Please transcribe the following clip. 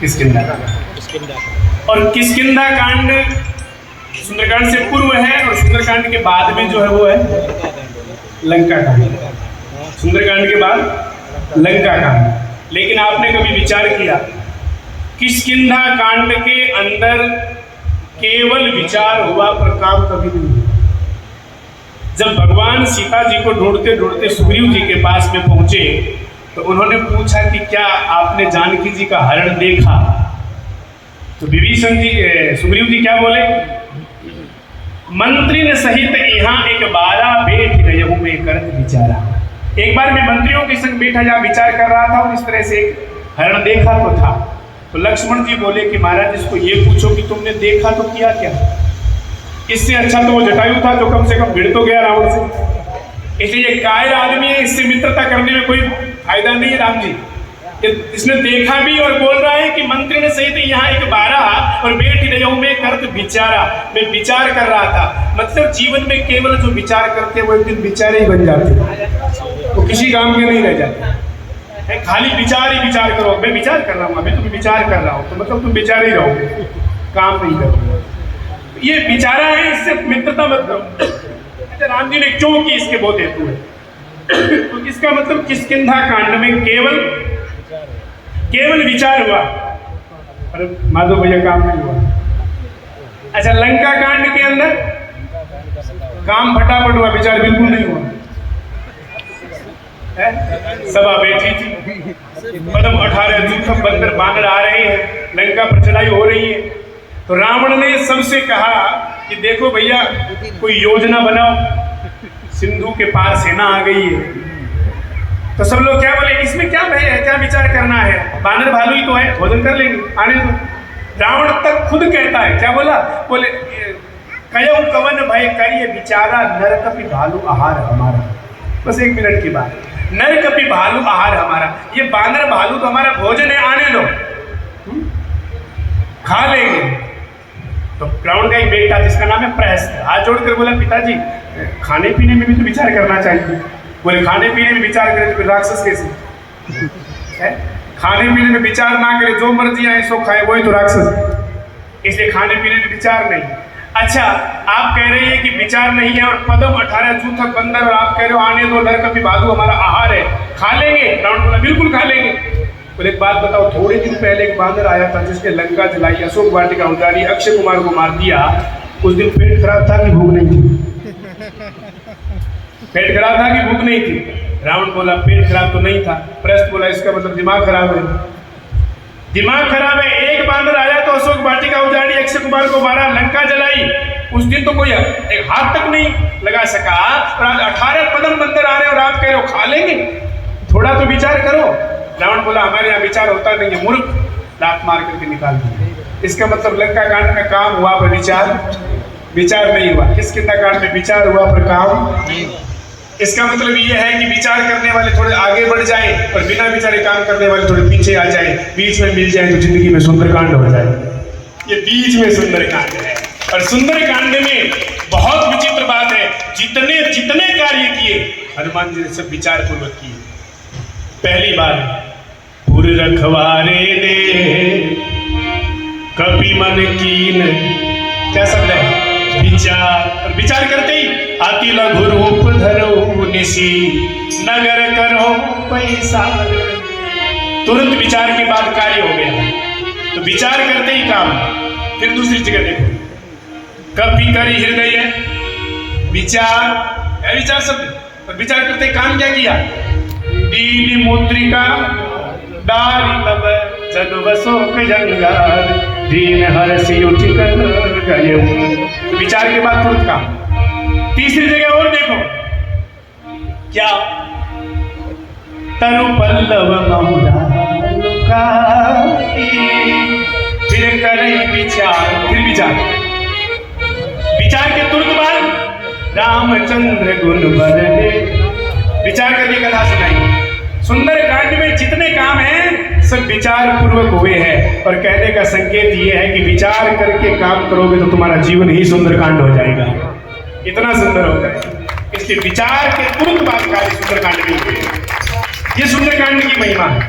किष्किंधा। और किष्किंधा कांड सुंदरकांड से पूर्व है और सुंदरकांड के बाद में जो है वो है लंका कांड। सुंदरकांड के बाद लंका कांड। लेकिन आपने कभी विचार किया किष्किंधा कांड के अंदर केवल विचार हुआ पर काम कभी नहीं हुआ। जब भगवान सीता जी को ढूंढते ढूंढते सुग्रीव जी के पास में पहुंचे तो उन्होंने पूछा कि क्या आपने जानकी जी का हरण देखा? तो विभीषण जी सुग्रीव जी क्या बोले? मंत्री ने सहित यहाँ एक बारा बैठ रहूं में करत विचारा। एक बार मैं मंत्रियों के संग बैठा जहाँ विचार कर रहा था और इस तरह से एक हरण देखा तो था। तो लक्ष्मण जी बोले कि महाराज इसको ये पूछो कि तुमने देखा तो किया क्या? इससे अच्छा तो वो जटायु था जो कम से कम भिड़ तो गया रावण से। इसलिए कायर आदमी है, इससे मित्रता करने में कोई फायदा नहीं है। राम जी इसने देखा भी और बोल रहा है कि मंत्री ने सही तो यहाँ एक बारा और बैठ रही हूं मैं करत विचारा। मैं विचार कर रहा था। मतलब जीवन में केवल जो विचार करते हैं वो एक दिन विचार ही बन जाते हैं, वो किसी काम के नहीं रह जाते। खाली विचार ही विचार करो। मैं विचार कर रहा हूँ, अभी तुम विचार कर रहा हूँ तो मतलब तुम विचार ही रहो, काम नहीं करो। ये विचारा है, इससे मित्रता मत करो। राम जी ने क्यों की इसके बहुत हेतु है। तो इसका मतलब किष्किंधा कांड में केवल विचार हुआ, अरे माधव भैया काम नहीं हुआ। अच्छा लंका कांड के अंदर काम फटाफट हुआ, विचार बिल्कुल नहीं हुआ। सभा बैठी थी, पदम 18 जूठम बंदर बानर आ रहे हैं, लंका पर चढ़ाई हो रही है। तो रावण ने सबसे कहा कि देखो भैया कोई योजना बनाओ, सिंधु के पार सेना आ गई है। तो सब लोग क्या बोले इसमें क्या है, क्या विचार करना है, बानर भालू ही तो है, भोजन कर लेंगे, आने दो। रावण तक खुद कहता है, क्या बोला? बोले कयो कवन भय करिए विचारा नर कपि भालू आहार हमारा। बस 1 मिनट की बात, नर कपि भालू आहार हमारा। ये बानर भालू तो हमारा भोजन है, आने दो, खा लेंगे। तो रावण का एक बेटा जिसका नाम है प्रहस्त हाथ जोड़कर बोला पिताजी खाने पीने में भी तो विचार करना चाहिए। बोले खाने पीने में विचार करें तो राक्षस कैसे है? खाने पीने में विचार ना करे, जो मर्जी आए सो खाए, वही तो राक्षस। इसलिए खाने पीने में विचार नहीं। अच्छा आप कह रहे हैं कि विचार नहीं है और पदम 18 जूठक बंदर, और आप कह रहे हो आने दो, नर कपि भालू हमारा आहार है, खा लेंगे। रावण बोला बिल्कुल खा लेंगे। बोले एक बात बताओ, थोड़े दिन पहले एक बांदर आया था जिसने लंका जलाई, अशोक वाटिका उजाड़ी, अक्षय कुमार को मार दिया। उस दिन पेट खराब था कि भूख नहीं थी? पेट खराब था कि भूख नहीं थी? रावण बोला पेट खराब तो नहीं था। प्रहस्त बोला इसका मतलब दिमाग खराब है। दिमाग खराब है। एक बांदर आया तो अशोक वाटिका उजाड़ी, अक्षय कुमार को मारा, लंका जलाई। उस दिन तो कोई एक हाथ तक नहीं लगा सका, और आज 18 पदम बंदर आ रहे और आप कह रहे हो खा लेंगे। थोड़ा तो विचार करो। रावण बोला हमारे यहाँ विचार होता नहीं है, मूर्ख, लात मार करके निकाल दिया। इसका मतलब लंका कांड में काम हुआ पर विचार नहीं हुआ। किष्किंधा कांड में विचार हुआ पर काम। इसका मतलब ये है कि विचार करने वाले थोड़े आगे बढ़ जाएं और बिना विचारे काम करने वाले थोड़े पीछे आ जाएं, बीच में मिल जाए तो जिंदगी में सुंदरकांड हो जाए। ये बीच में सुंदरकांड है। और सुंदरकांड में बहुत विचित्र बात है, जितने कार्य किए हनुमान जी ने सब विचार पूर्वक किए। पहली बार पुर रखवारे दे कपि मन कीन, क्या शब्द है? विचार। और विचार करते ही अति लघु रूप धरो निसी नगर करो पैसा। तुरंत विचार के बाद कार्य हो गया। तो विचार करते ही काम। फिर दूसरी जगह देखो, कपि करि हृदय विचार, विचार शब्द। और विचार करते ही काम क्या किया? दीनी मुद्रिका डाली तब जग बसो जंगार, दीन हर्षि उठ कर गए। विचार के बाद तुरंत काम। तीसरी जगह और देखो क्या? तरु पल्लव महुरा फिर करें विचार। फिर विचार के तुरंत बाद रामचंद्र गुण बरले। विचार करने का कथा सुनाई। सुंदरकांड में जितने काम हैं सब विचार पूर्वक हुए हैं। और कहने का संकेत ये है कि विचार करके काम करोगे तो तुम्हारा जीवन ही सुंदरकांड हो जाएगा, इतना सुंदर हो जाएगा। इसलिए विचार के तुरंत बाद कार्य सुंदरकांड में हुए। ये सुंदरकांड की महिमा है।